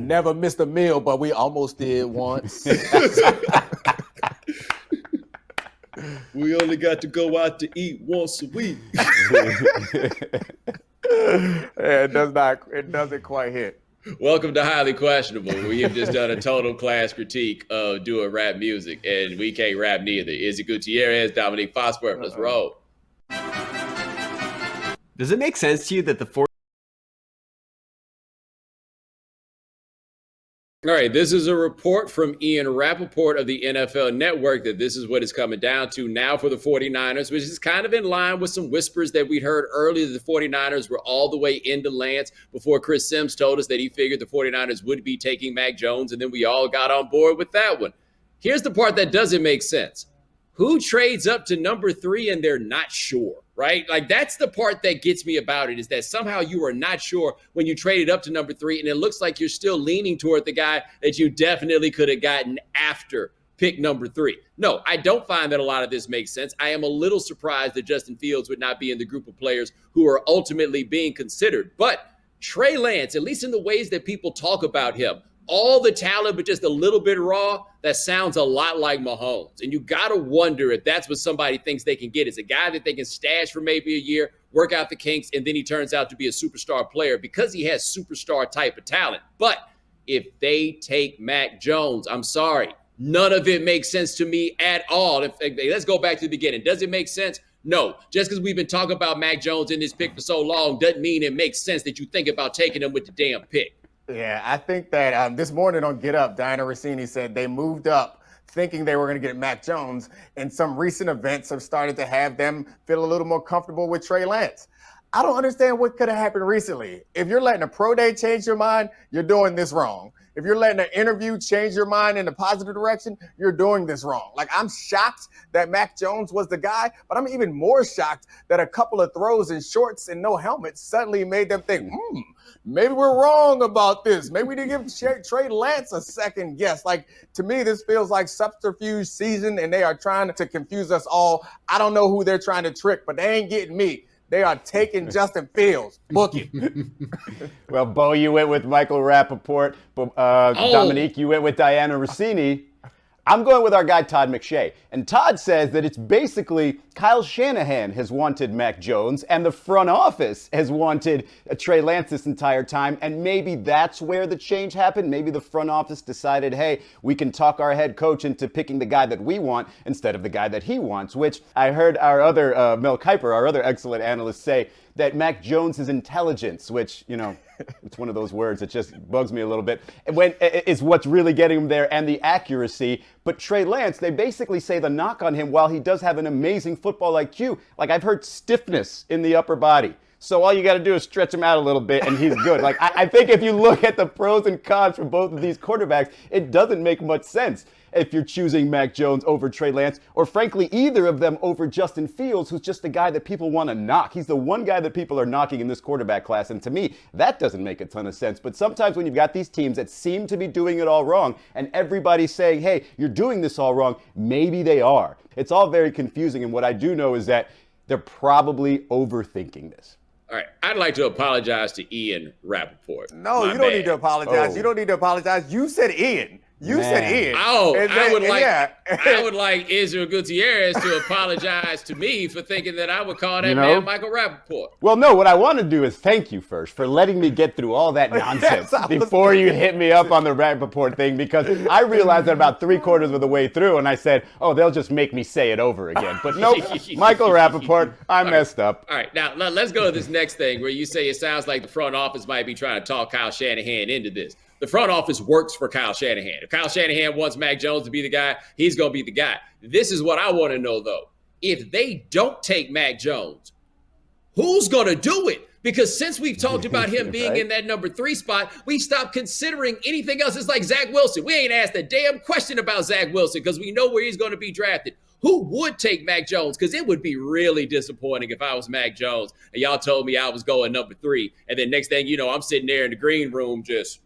Never missed a meal, but we almost did once. We only got to go out to eat once a week. Yeah, it doesn't quite hit. Welcome to Highly Questionable. We have just done a total class critique of doing rap music, and we can't rap neither. Izzy Gutierrez, Domonique Fosworth, let's roll. Does it make sense to you that the All right, this is a report from Ian Rappaport of the NFL Network that this is what it's coming down to now for the 49ers, which is kind of in line with some whispers that we'd heard earlier that the 49ers were all the way into Lance before Chris Sims told us that he figured the 49ers would be taking Mac Jones, and then we all got on board with that one. Here's the part that doesn't make sense. Who trades up to number 3 and they're not sure, right? Like, that's the part that gets me about it, is that somehow you are not sure when you traded up to number 3, and it looks like you're still leaning toward the guy that you definitely could have gotten after pick number 3. No, I don't find that a lot of this makes sense. I am a little surprised that Justin Fields would not be in the group of players who are ultimately being considered. But Trey Lance, at least in the ways that people talk about him, all the talent, but just a little bit raw, that sounds a lot like Mahomes. And you got to wonder if that's what somebody thinks they can get. Is a guy that they can stash for maybe a year, work out the kinks, and then he turns out to be a superstar player because he has superstar type of talent. But if they take Mac Jones, I'm sorry, none of it makes sense to me at all. Let's go back to the beginning. Does it make sense? No. Just because we've been talking about Mac Jones in this pick for so long doesn't mean it makes sense that you think about taking him with the damn pick. Yeah, I think that this morning on Get Up, Diana Rossini said they moved up thinking they were going to get Mac Jones, and some recent events have started to have them feel a little more comfortable with Trey Lance. I don't understand what could have happened recently. If you're letting a pro day change your mind, you're doing this wrong. If you're letting an interview change your mind in a positive direction, you're doing this wrong. Like, I'm shocked that Mac Jones was the guy, but I'm even more shocked that a couple of throws in shorts and no helmet suddenly made them think, maybe we're wrong about this. Maybe we didn't give Trey Lance a second guess. Like, to me, this feels like subterfuge season, and they are trying to confuse us all. I don't know who they're trying to trick, but they ain't getting me. They are taking Justin Fields. Book it. Well, Bo, you went with Michael Rappaport. Domonique, you went with Diana Rossini. I'm going with our guy, Todd McShay. And Todd says that it's basically Kyle Shanahan has wanted Mac Jones and the front office has wanted Trey Lance this entire time. And maybe that's where the change happened. Maybe the front office decided, hey, we can talk our head coach into picking the guy that we want instead of the guy that he wants, which I heard our other, Mel Kiper, our other excellent analyst, say that Mac Jones' intelligence, which, you know, it's one of those words that just bugs me a little bit, is what's really getting him there, and the accuracy. But Trey Lance, they basically say the knock on him, while he does have an amazing football IQ, like, I've heard stiffness in the upper body. So all you got to do is stretch him out a little bit, and he's good. Like, I think if you look at the pros and cons for both of these quarterbacks, it doesn't make much sense if you're choosing Mac Jones over Trey Lance, or frankly, either of them over Justin Fields, who's just the guy that people want to knock. He's the one guy that people are knocking in this quarterback class, and to me, that doesn't make a ton of sense. But sometimes when you've got these teams that seem to be doing it all wrong, and everybody's saying, hey, you're doing this all wrong, maybe they are. It's all very confusing, and what I do know is that they're probably overthinking this. All right, I'd like to apologize to Ian Rappaport. No, you don't need to apologize. Oh. You don't need to apologize. You said Ian. You said Ian. Oh, I would like Israel Gutierrez to apologize to me for thinking that I would call that man Michael Rappaport. Well, no, what I want to do is thank you first for letting me get through all that nonsense before you hit me up on the Rappaport thing, because I realized that about 3/4 of the way through, and I said, oh, they'll just make me say it over again. But nope, Michael Rappaport, I messed up. All right, now let's go to this next thing where you say it sounds like the front office might be trying to talk Kyle Shanahan into this. The front office works for Kyle Shanahan. If Kyle Shanahan wants Mac Jones to be the guy, he's going to be the guy. This is what I want to know, though. If they don't take Mac Jones, who's going to do it? Because since we've talked about him being in that number 3 spot, we stopped considering anything else. It's like Zach Wilson. We ain't asked a damn question about Zach Wilson because we know where he's going to be drafted. Who would take Mac Jones? Because it would be really disappointing if I was Mac Jones and y'all told me I was going number 3. And then next thing you know, I'm sitting there in the green room just...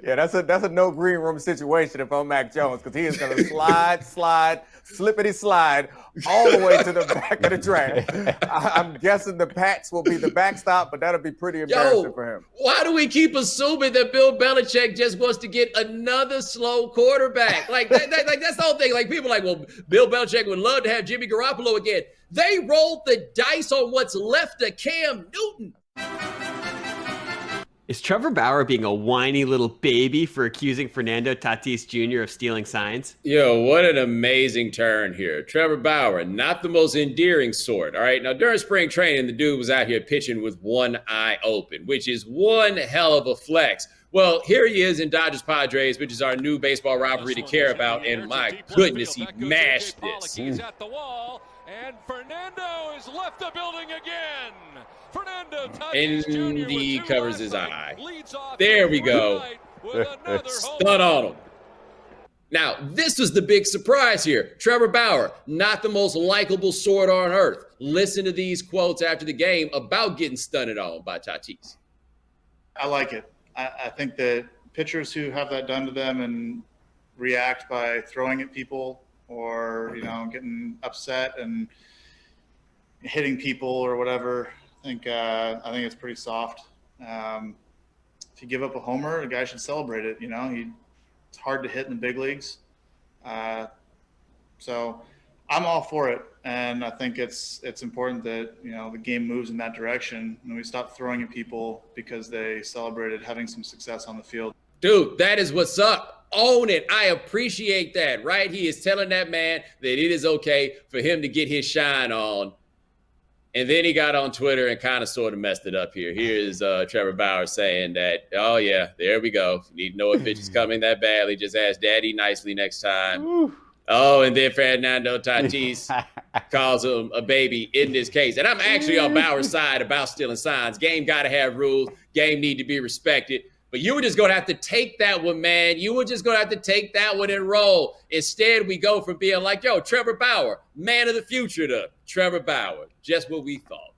Yeah, that's a no green room situation if I'm Mac Jones, because he is going to slide, slippity slide all the way to the back of the draft. I'm guessing the Pats will be the backstop, but that'll be pretty embarrassing for him. Why do we keep assuming that Bill Belichick just wants to get another slow quarterback? Like that's the whole thing. Like people are like, well, Bill Belichick would love to have Jimmy Garoppolo again. They rolled the dice on what's left of Cam Newton. Is Trevor Bauer being a whiny little baby for accusing Fernando Tatis Jr. of stealing signs? Yo, what an amazing turn here. Trevor Bauer, not the most endearing sort, all right? Now, during spring training, the dude was out here pitching with one eye open, which is one hell of a flex. Well, here he is in Dodgers-Padres, which is our new baseball rivalry to care about, and my goodness, he mashed this. He's at the wall, and Fernando has left the building again. Fernando Tatis Jr. And he covers his eye. Off there we go. Stun on him. Now, this was the big surprise here. Trevor Bauer, not the most likable sort on earth. Listen to these quotes after the game about getting stunned on by Tatis. I like it. I think that pitchers who have that done to them and react by throwing at people or, getting upset and hitting people or whatever, I think it's pretty soft. If you give up a homer, a guy should celebrate it. It's hard to hit in the big leagues. So I'm all for it. And I think it's important that, the game moves in that direction and we stop throwing at people because they celebrated having some success on the field. Dude, that is what's up. Own it. I appreciate that, right? He is telling that man that it is okay for him to get his shine on. And then he got on Twitter and kind of sort of messed it up here. Here is Trevor Bauer saying that, oh, yeah, there we go. If you need to know if pitch is coming that badly, just ask Daddy nicely next time. Ooh. Oh, and then Fernando Tatis calls him a baby in this case. And I'm actually on Bauer's side about stealing signs. Game got to have rules. Game need to be respected. But you were just going to have to take that one, man. You were just going to have to take that one and roll. Instead, we go from being like, yo, Trevor Bauer, man of the future, to Trevor Bauer. Just what we thought.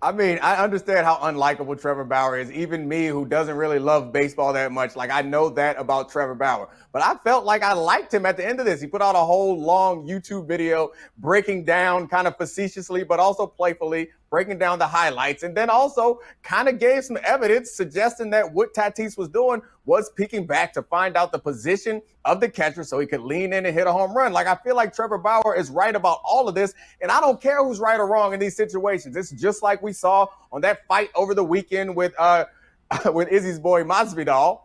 I mean, I understand how unlikable Trevor Bauer is. Even me, who doesn't really love baseball that much, like I know that about Trevor Bauer. But I felt like I liked him at the end of this. He put out a whole long YouTube video breaking down kind of facetiously, but also playfully, breaking down the highlights, and then also kind of gave some evidence suggesting that what Tatis was doing was peeking back to find out the position of the catcher so he could lean in and hit a home run. Like, I feel like Trevor Bauer is right about all of this, and I don't care who's right or wrong in these situations. It's just like we saw on that fight over the weekend with Izzy's boy Masvidal.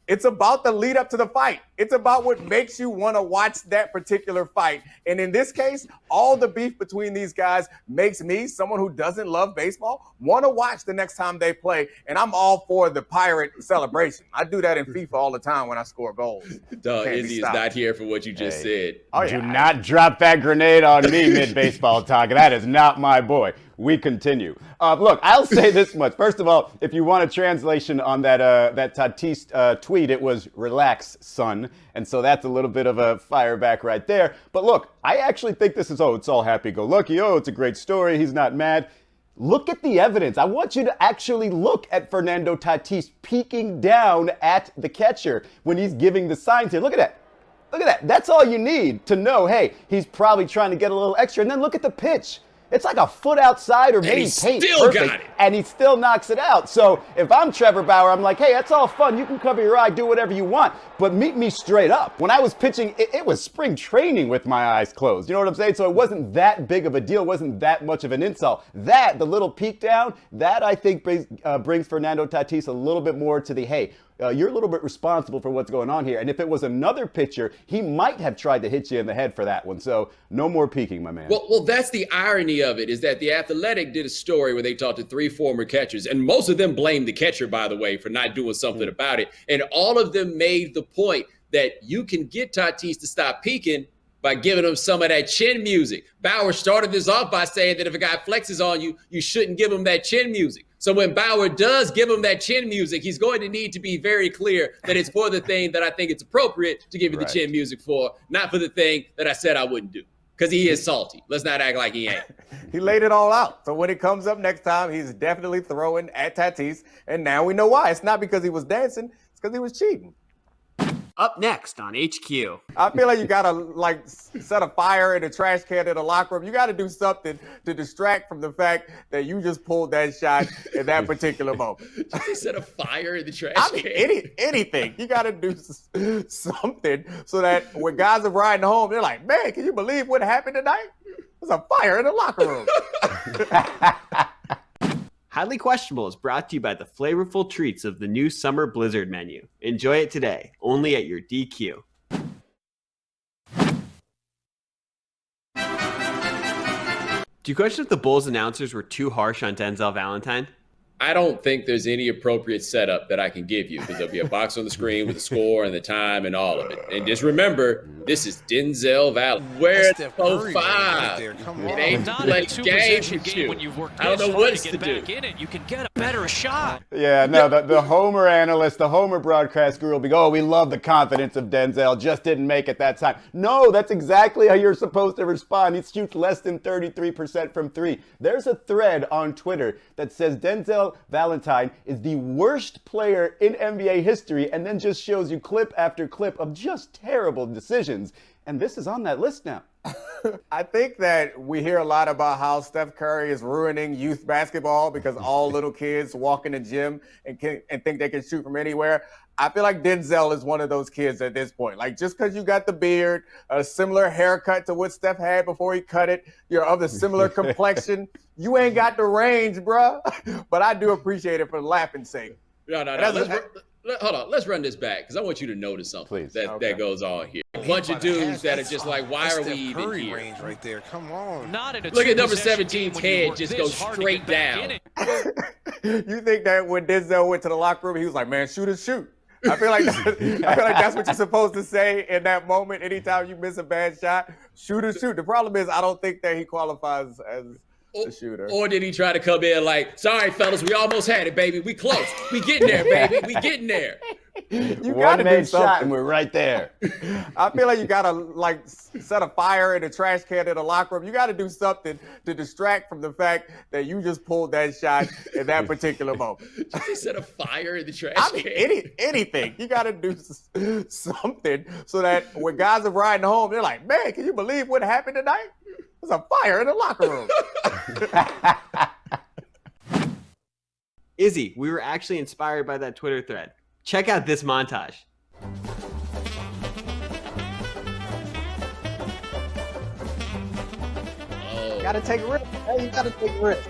It's about the lead up to the fight. It's about what makes you want to watch that particular fight. And in this case, all the beef between these guys makes me, someone who doesn't love baseball, want to watch the next time they play. And I'm all for the pirate celebration. I do that in FIFA all the time when I score goals. Duh, Izzy is not here for what you just said. Oh, yeah. Do not drop that grenade on me mid-baseball talk. That is not my boy. We continue. Look, I'll say this much. First of all, if you want a translation on that Tatis tweet, it was "relax, son," and so that's a little bit of a fire back right there. But look, I actually think this is it's all happy-go-lucky. Oh, it's a great story. He's not mad. Look at the evidence. I want you to actually look at Fernando Tatis peeking down at the catcher when he's giving the signs here. Look at that. Look at that. That's all you need to know, hey, he's probably trying to get a little extra. And then look at the pitch. It's like a foot outside or maybe paint. Still got it. And he still knocks it out. So if I'm Trevor Bauer, I'm like, hey, that's all fun. You can cover your eye, do whatever you want. But meet me straight up. When I was pitching, it was spring training with my eyes closed. You know what I'm saying? So it wasn't that big of a deal. It wasn't that much of an insult. The little peek down, that I think brings Fernando Tatis a little bit more to the, hey, you're a little bit responsible for what's going on here. And if it was another pitcher, he might have tried to hit you in the head for that one. So no more peeking, my man. Well, that's the irony of it, is that The Athletic did a story where they talked to 3 former catchers, and most of them blamed the catcher, by the way, for not doing something about it. And all of them made the point that you can get Tatis to stop peeking by giving him some of that chin music. Bauer started this off by saying that if a guy flexes on you, you shouldn't give him that chin music. So when Bauer does give him that chin music, he's going to need to be very clear that it's for the thing that I think it's appropriate to give you the chin music for, not for the thing that I said I wouldn't do. Because he is salty. Let's not act like he ain't. He laid it all out. So when it comes up next time, he's definitely throwing at Tatis. And now we know why. It's not because he was dancing. It's because he was cheating. Up next on HQ. I feel like you gotta set a fire in a trash can in the locker room. You gotta do something to distract from the fact that you just pulled that shot in that particular moment. They set a fire in the trash I mean, anything. You gotta do something so that when guys are riding home, they're like, man, can you believe what happened tonight? There's a fire in the locker room. Highly Questionable is brought to you by the flavorful treats of the new Summer Blizzard menu. Enjoy it today, only at your DQ. Do you question if the Bulls announcers were too harsh on Denzel Valentine? I don't think there's any appropriate setup that I can give you because there'll be a box on the screen with the score and the time and all of it. And just remember, this is Denzel Valentine. Where's 05? It ain't play games with you. I don't know what to do. You can get a better shot. Yeah, no, the Homer analyst, the Homer broadcast crew will be, oh, we love the confidence of Denzel, just didn't make it that time. No, that's exactly how you're supposed to respond. He shoots less than 33% from three. There's a thread on Twitter that says Denzel Valentine is the worst player in NBA history, and then just shows you clip after clip of just terrible decisions. And this is on that list now. I think that we hear a lot about how Steph Curry is ruining youth basketball because all little kids walk in the gym and think they can shoot from anywhere. I feel like Denzel is one of those kids at this point. Like, just because you got the beard, a similar haircut to what Steph had before he cut it, you're of a similar complexion, you ain't got the range, bruh. But I do appreciate it for the laughing sake. No. Hold on. Let's run this back because I want you to notice something that goes on here. A bunch of dudes that are just like, why are we even here? Range right there. Come on. Look at number 17's head just go straight down. You think that when Denzel went to the locker room, he was like, man, shoot and shoot. I feel like that's what you're supposed to say in that moment. Anytime you miss a bad shot, shoot and shoot. The problem is I don't think that he qualifies as a shooter. Or did he try to come in like, sorry, fellas, we almost had it, baby. We close. We getting there, baby. We getting there. You gotta do something. Shot and we're right there. I feel like you gotta set a fire in a trash can in the locker room. You gotta do something to distract from the fact that you just pulled that shot in that particular moment. He set a fire in the trash can. Anything. You gotta do something so that when guys are riding home, they're like, man, can you believe what happened tonight? There's a fire in the locker room. Izzy, we were actually inspired by that Twitter thread. Check out this montage. Gotta take a risk. Hey, you gotta take a risk.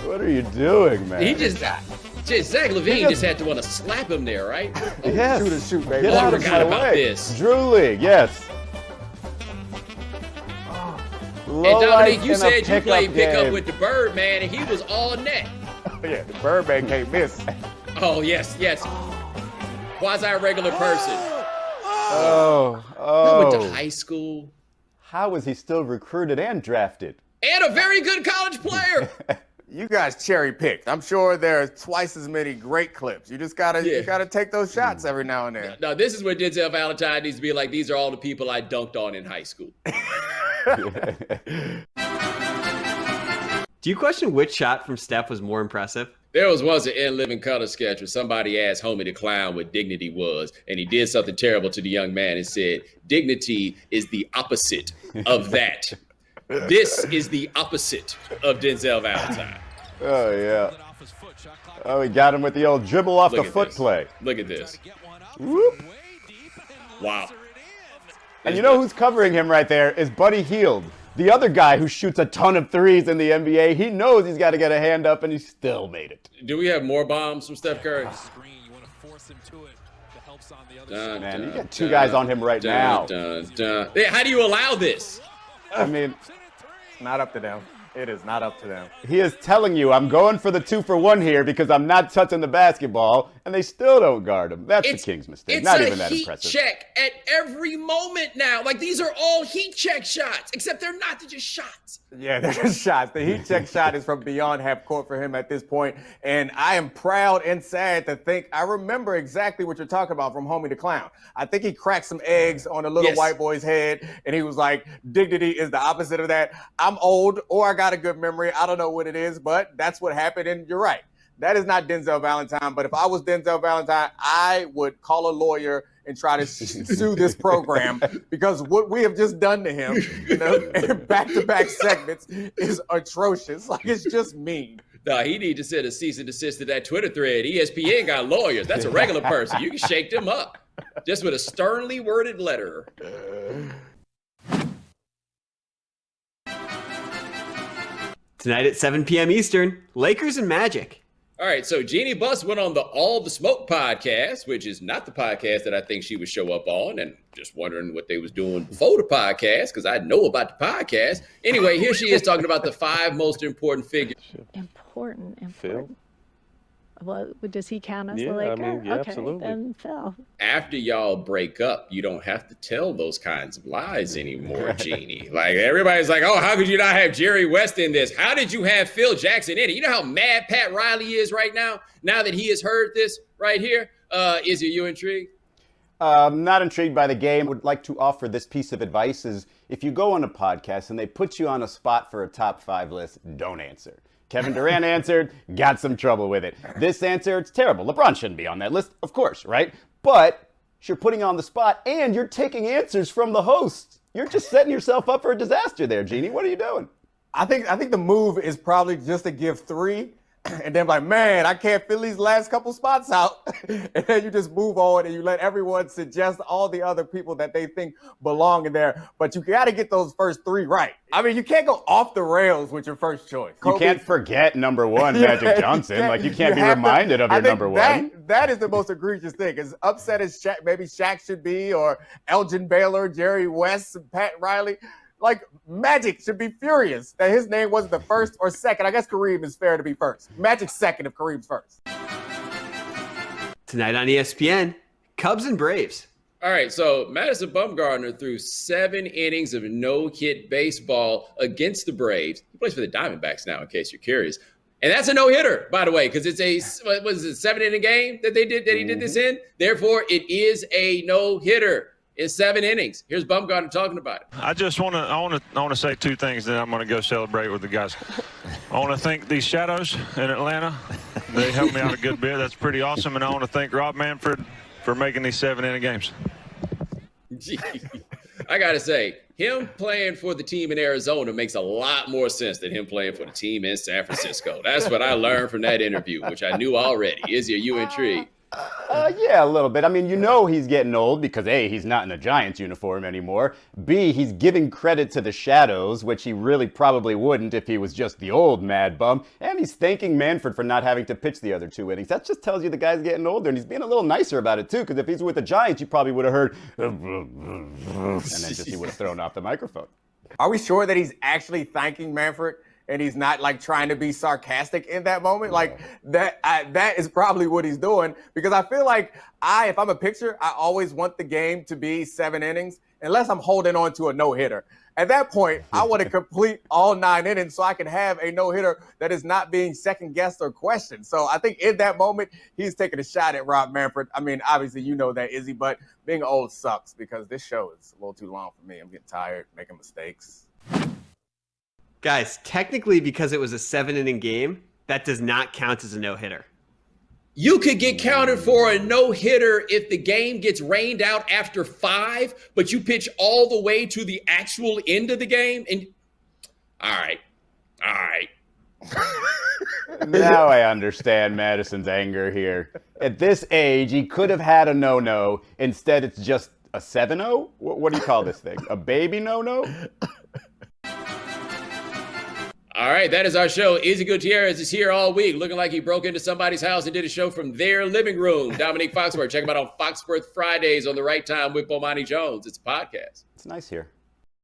What are you doing, man? He Zach LaVine just had to want to slap him there, right? Yes. Shoot and shoot, baby. Get out I of forgot my about way. this. Drew League, yes. And Domonique, you said you played pickup with the Birdman, and he was all net. Yeah, the Birdman can't miss. Oh, yes. Quasi-regular person. Oh. He went to high school. How is he still recruited and drafted? And a very good college player. You guys cherry picked. I'm sure there are twice as many great clips. You just gotta take those shots every now and then. No, this is where Denzel Valentine needs to be like, these are all the people I dunked on in high school. Do you question which shot from Steph was more impressive? There was once an In Living Color sketch where somebody asked Homie the Clown what dignity was, and he did something terrible to the young man and said, dignity is the opposite of that. This is the opposite of Denzel Valentine. Oh, yeah. Oh, he got him with the old dribble off the foot play. Look at this. Whoop. Wow. And you know who's covering him right there is Buddy Hield, the other guy who shoots a ton of threes in the NBA. He knows he's got to get a hand up, and he still made it. Do we have more bombs from Steph Curry? Man, you got two guys on him right now. Yeah, how do you allow this? I mean, it's not up to them. It is not up to them. He is telling you, I'm going for the 2-for-1 here because I'm not touching the basketball, and they still don't guard him. That's the Kings' mistake. Not even that impressive. It's a heat check at every moment now. Like, these are all heat check shots, except they're not. They're just shots. Yeah, they're just shots. The heat check shot is from beyond half court for him at this point, and I am proud and sad to think I remember exactly what you're talking about from Homie the Clown. I think he cracked some eggs on a little white boy's head, and he was like, dignity is the opposite of that. I'm old, or I got a good memory. I don't know what it is, but that's what happened, and you're right. That is not Denzel Valentine. But if I was Denzel Valentine, I would call a lawyer and try to sue this program because what we have just done to him, in back-to-back segments is atrocious. Like, it's just mean. Nah, he need to send a cease and desist to that Twitter thread. ESPN got lawyers. That's a regular person. You can shake them up just with a sternly worded letter. Tonight at 7 p.m. Eastern, Lakers and Magic. All right, so Jeannie Buss went on the All the Smoke podcast, which is not the podcast that I think she would show up on, and just wondering what they was doing before the podcast, because I know about the podcast. Anyway, here she is talking about the 5 most important figures. Important. Phil? Well, does he count as Yeah, the Laker? I mean, yeah, okay, absolutely. then Phil. After y'all break up, you don't have to tell those kinds of lies anymore, Jeannie. Like, everybody's like, oh, how could you not have Jerry West in this? How did you have Phil Jackson in it? You know how mad Pat Riley is right now that he has heard this right here? Is you intrigued? Not intrigued by the game. Would like to offer this piece of advice is if you go on a podcast and they put you on a spot for a top 5 list, don't answer. Kevin Durant answered, got some trouble with it. This answer, it's terrible. LeBron shouldn't be on that list, of course, right? But you're putting you on the spot and you're taking answers from the host. You're just setting yourself up for a disaster there, Jeannie. What are you doing? I think the move is probably just to give 3 and then like, man, I can't fill these last couple spots out. And then you just move on and you let everyone suggest all the other people that they think belong in there. But you got to get those first 3 right. I mean, you can't go off the rails with your first choice. You can't forget number 1, Magic Johnson. Like, you can't be reminded of your number 1. That is the most egregious thing. As upset as maybe Shaq should be, or Elgin Baylor, Jerry West, Pat Riley. Like, Magic should be furious that his name wasn't the first or second. I guess Kareem is fair to be first. Magic's second if Kareem's first. Tonight on ESPN, Cubs and Braves. All right, so Madison Bumgarner threw 7 innings of no-hit baseball against the Braves. He plays for the Diamondbacks now, in case you're curious. And that's a no-hitter, by the way, because it's a 7-inning game that he did this in. Therefore, it is a no-hitter. It's 7 innings. Here's Bumgarner talking about it. I want to say 2 things, then I'm going to go celebrate with the guys. I want to thank these shadows in Atlanta. They helped me out a good bit. That's pretty awesome. And I want to thank Rob Manfred for making these 7-inning games. I got to say, him playing for the team in Arizona makes a lot more sense than him playing for the team in San Francisco. That's what I learned from that interview, which I knew already. Izzy, are you intrigued? Yeah, a little bit. I mean, you know he's getting old because A, he's not in a Giants uniform anymore. B, he's giving credit to the shadows, which he really probably wouldn't if he was just the old Mad Bum. And he's thanking Manfred for not having to pitch the other 2 innings. That just tells you the guy's getting older, and he's being a little nicer about it, too, because if he's with the Giants, you probably would have heard, and then just he would have thrown off the microphone. Are we sure that he's actually thanking Manfred? And he's not like trying to be sarcastic in that moment. Like that is probably what he's doing, because I feel like if I'm a pitcher, I always want the game to be 7 innings unless I'm holding on to a no-hitter. At that point, I want to complete all 9 innings so I can have a no-hitter that is not being second-guessed or questioned. So I think in that moment, he's taking a shot at Rob Manfred. I mean, obviously, you know that, Izzy, but being old sucks because this show is a little too long for me. I'm getting tired, making mistakes. Guys, technically, because it was a 7-inning game, that does not count as a no-hitter. You could get counted for a no-hitter if the game gets rained out after 5, but you pitch all the way to the actual end of the game. And all right. Now I understand Madison's anger here. At this age, he could have had a no-no. Instead, it's just a 7-0? What do you call this thing? A baby no-no? All right, that is our show. Izzy Gutierrez is here all week, looking like he broke into somebody's house and did a show from their living room. Domonique Foxworth, check him out on Foxworth Fridays on the right time with Bomani Jones. It's a podcast. It's nice here.